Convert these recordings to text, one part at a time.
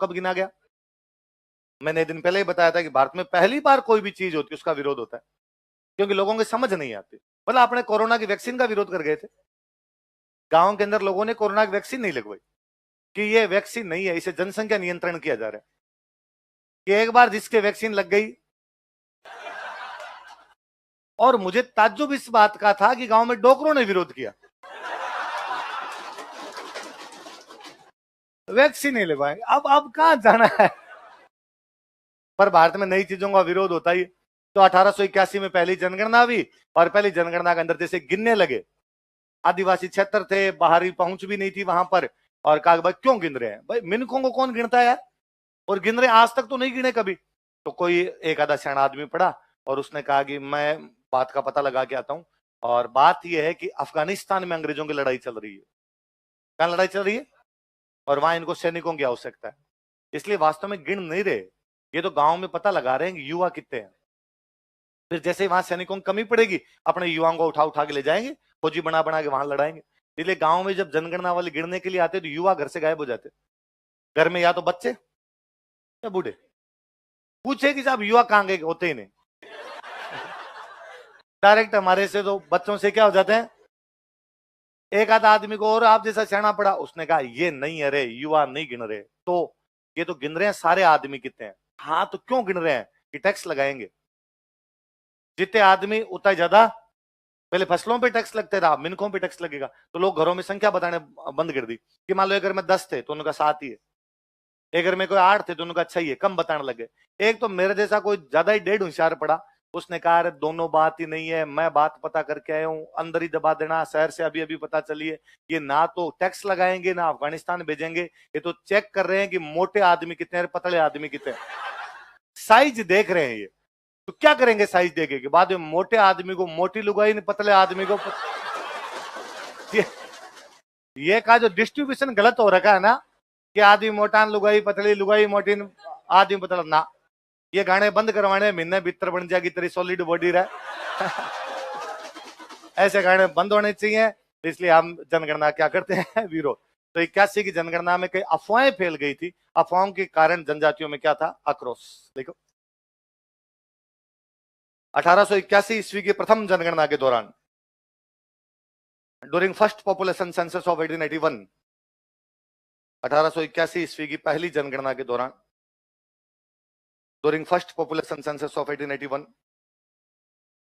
कब गिना गया? मैंने दिन पहले ही बताया था कि भारत में पहली बार कोई भी चीज होती है उसका विरोध होता है, क्योंकि लोगों की समझ नहीं आती। मतलब आपने कोरोना की वैक्सीन का विरोध कर गए थे, गांव के अंदर लोगों ने कोरोना की वैक्सीन नहीं लगवाई कि ये वैक्सीन नहीं है, इसे जनसंख्या नियंत्रण किया जा रहा है। कि एक बार जिसके वैक्सीन लग गई, और मुझे ताज्जुब इस बात का था कि गांव में डॉक्टरों ने विरोध किया, वैक्सीन नहीं लगवाएंगे। अब कहां जाना है? पर भारत में नई चीजों का विरोध होता ही। तो 1881 में पहली जनगणना हुई, और पहली जनगणना के अंदर जैसे गिनने लगे, आदिवासी क्षेत्र थे, बाहरी पहुंच भी नहीं थी वहां पर, और कहा भाई क्यों गिन रहे हैं, भाई मिनकों को कौन गिनता है यार, और गिन रहे आज तक तो नहीं गिने कभी। तो कोई एक आधा सियाना आदमी पड़ा और उसने कहा कि मैं बात का पता लगा के आता हूं, और बात यह है कि अफगानिस्तान में अंग्रेजों की लड़ाई चल रही है। कहां लड़ाई चल रही है? और वहां इनको सैनिकों की आवश्यकता है, इसलिए वास्तव में गिन नहीं रहे, ये तो गांव में पता लगा रहे हैं कि युवा कितने हैं। फिर जैसे ही वहां सैनिकों की कमी पड़ेगी, अपने युवाओं को उठा उठा के ले जाएंगे, फौजी बना बना के वहां लड़ाएंगे। इसलिए गांव में जब जनगणना वाले गिरने के लिए आते तो युवा घर से गायब हो जाते। घर में या तो बच्चे या बूढ़े, पूछे कि साहब युवा कहां गए, होते ही नहीं। डायरेक्ट हमारे से तो बच्चों से क्या हो जाते हैं। एक आधा आदमी को और आप जैसा सियाना पड़ा, उसने कहा ये नहीं है रे, युवा नहीं गिन रहे। तो ये तो गिन रहे हैं सारे आदमी कितने हैं। हाँ तो क्यों गिन रहे हैं? कि टैक्स लगाएंगे, जितने आदमी उतना ज्यादा। पहले फसलों पे टैक्स लगते था, मिनकों पे टैक्स लगेगा। तो लोग घरों में संख्या बताने बंद कर दी कि मान लो एक घर में 10 थे तो उनका 7 ही है, एक घर में कोई 8 थे तो उनका 6 ही है, कम बताने लगे। एक तो मेरे जैसा कोई ज्यादा ही डेढ़ होशियार पड़ा, उसने कहा अरे दोनों बात ही नहीं है, मैं बात पता करके आया हूं, अंदर ही दबा देना, शहर से अभी अभी पता चली है। ये ना तो टैक्स लगाएंगे ना अफगानिस्तान भेजेंगे, ये तो चेक कर रहे हैं कि मोटे आदमी कितने हैं, पतले आदमी कितने हैं, साइज देख रहे हैं ये। तो क्या करेंगे साइज देखे के बाद में? मोटे आदमी को मोटी लुगाई, पतले आदमी को ये का जो डिस्ट्रीब्यूशन गलत हो रखा है ना, कि आदमी मोटा लुगाई पतली लुगाई मोटी आदमी पतला ना, ये गाने बंद करवाने, महीने भीतर बन जाएगी तेरी सॉलिड बॉडी रहे। ऐसे गाने बंद होने चाहिए। इसलिए हम जनगणना क्या करते हैं, विरोध। तो 81 की जनगणना में कई अफवाहें फैल गई थी, अफवाहों के कारण जनजातियों में क्या था, आक्रोश। देखो 1881 ईस्वी की प्रथम जनगणना के दौरान, during first population census of 1881, 1881 ईस्वी की पहली जनगणना के दौरान, during first population census of 1881,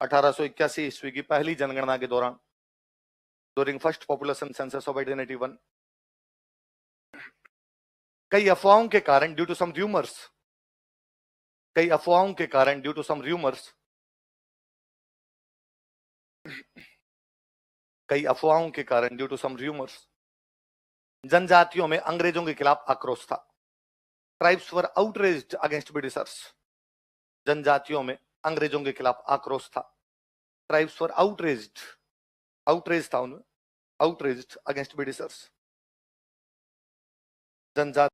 1881 ईस्वी की पहली जनगणना के दौरान, during first population census of 1881, कई अफवाहों के कारण, ड्यू टू सम र्यूमर्स, कई अफवाहों के कारण, ड्यू टू सम र्यूमर्स, कई अफवाहों के कारण, ड्यू टू सम र्यूमर्स, जनजातियों में अंग्रेजों के खिलाफ आक्रोश था। ट्राइब्स वर आउटरेज्ड अगेंस्ट ब्रिटिशर्स, जनजातियों में अंग्रेजों के खिलाफ आक्रोश था। ट्राइब्स वर आउटरेज्ड, आउटरेज था उनमें, आउटरेज्ड अगेंस्ट ब्रिटिशर्स, जनजाति